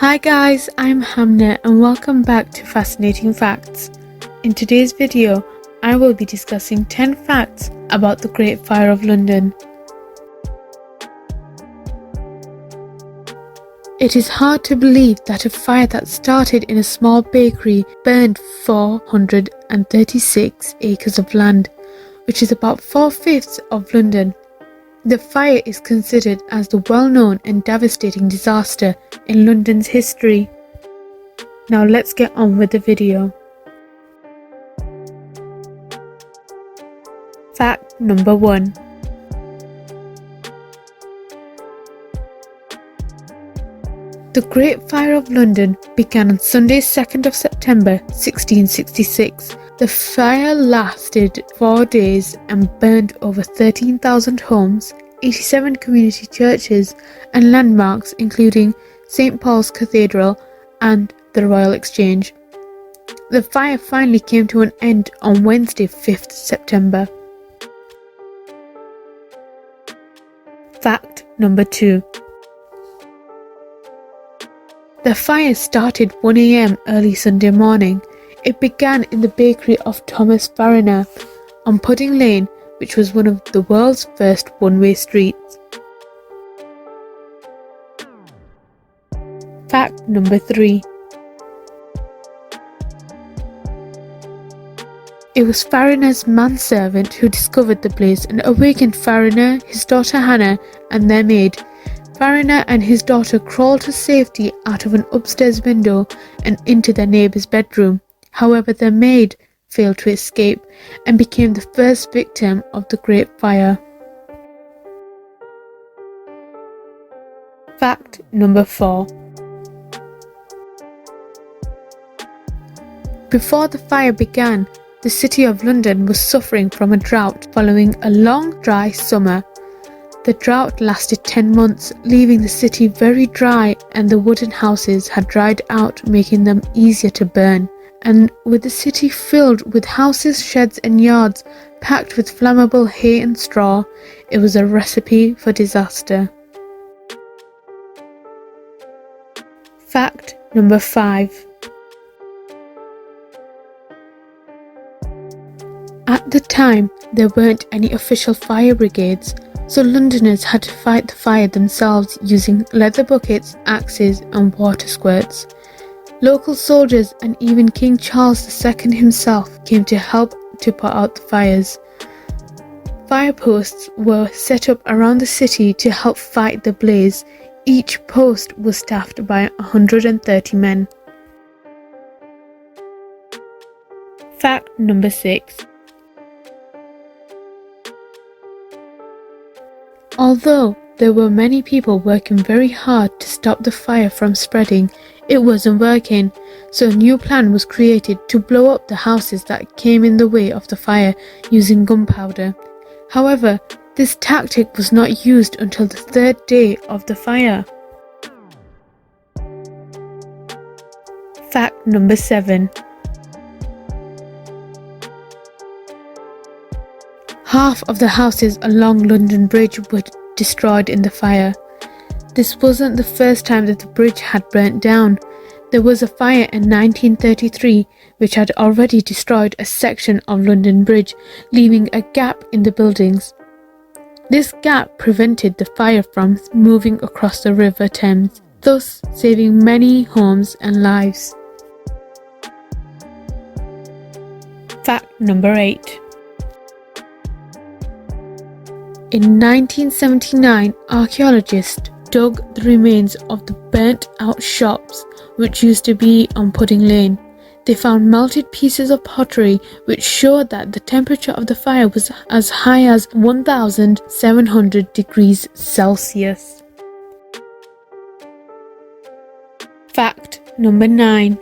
Hi guys, I'm Hamna and welcome back to Fascinating Facts. In today's video, I will be discussing 10 facts about the Great Fire of London. It is hard to believe that a fire that started in a small bakery burned 436 acres of land, which is about 4/5 of London. The fire is considered as the well-known and devastating disaster in London's history. Now let's get on with the video. Fact number 1. The Great Fire of London began on Sunday 2nd of September 1666. The fire lasted 4 days and burned over 13,000 homes, 87 community churches and landmarks including St. Paul's Cathedral and the Royal Exchange. The fire finally came to an end on Wednesday 5th September. Fact number 2. The fire started 1 a.m. early Sunday morning. It began in the bakery of Thomas Fariner on Pudding Lane, which was one of the world's first one-way streets. Fact number 3. It was Fariner's manservant who discovered the blaze and awakened Fariner, his daughter Hannah, and their maid. Fariner and his daughter crawled to safety out of an upstairs window and into their neighbour's bedroom. However, their maid failed to escape and became the first victim of the Great Fire. Fact number 4. Before the fire began, the City of London was suffering from a drought following a long, dry summer. The drought lasted 10 months, leaving the city very dry, and the wooden houses had dried out, making them easier to burn. And with the city filled with houses, sheds and yards packed with flammable hay and straw, it was a recipe for disaster. Fact number 5. At the time, there weren't any official fire brigades, so Londoners had to fight the fire themselves using leather buckets, axes and water squirts. Local soldiers and even King Charles II himself came to help to put out the fires. Fire posts were set up around the city to help fight the blaze. Each post was staffed by 130 men. Fact number 6. Although there were many people working very hard to stop the fire from spreading, it wasn't working, so a new plan was created to blow up the houses that came in the way of the fire using gunpowder. However, this tactic was not used until the 3rd day of the fire. Fact number 7. Half of the houses along London Bridge were destroyed in the fire. This wasn't the first time that the bridge had burnt down. There was a fire in 1933 which had already destroyed a section of London Bridge, leaving a gap in the buildings. This gap prevented the fire from moving across the River Thames, thus saving many homes and lives. Fact number 8. In 1979, archaeologists dug the remains of the burnt-out shops which used to be on Pudding Lane. They found melted pieces of pottery which showed that the temperature of the fire was as high as 1,700 degrees Celsius. Fact number 9.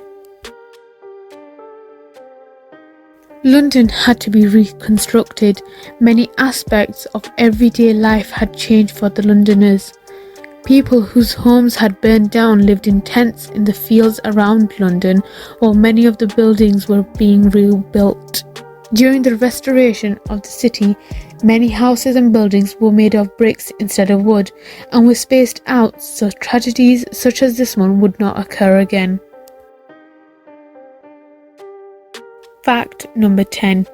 London had to be reconstructed. Many aspects of everyday life had changed for the Londoners. People whose homes had burned down lived in tents in the fields around London, while many of the buildings were being rebuilt. During the restoration of the city, many houses and buildings were made of bricks instead of wood and were spaced out so tragedies such as this one would not occur again. Fact number 10.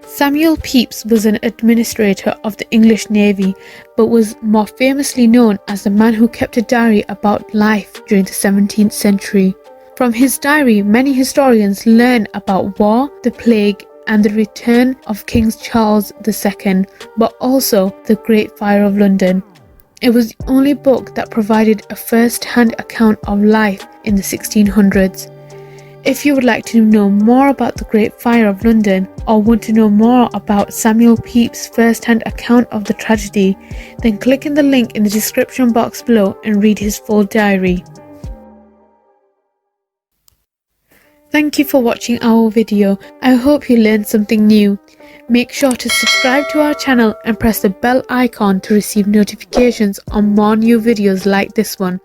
Samuel Pepys was an administrator of the English Navy, but was more famously known as the man who kept a diary about life during the 17th century. From his diary, many historians learn about war, the plague, and the return of King Charles II, but also the Great Fire of London. It was the only book that provided a first-hand account of life in the 1600s. If you would like to know more about the Great Fire of London or want to know more about Samuel Pepys' first-hand account of the tragedy, then click in the link in the description box below and read his full diary. Thank you for watching our video. I hope you learned something new. Make sure to subscribe to our channel and press the bell icon to receive notifications on more new videos like this one.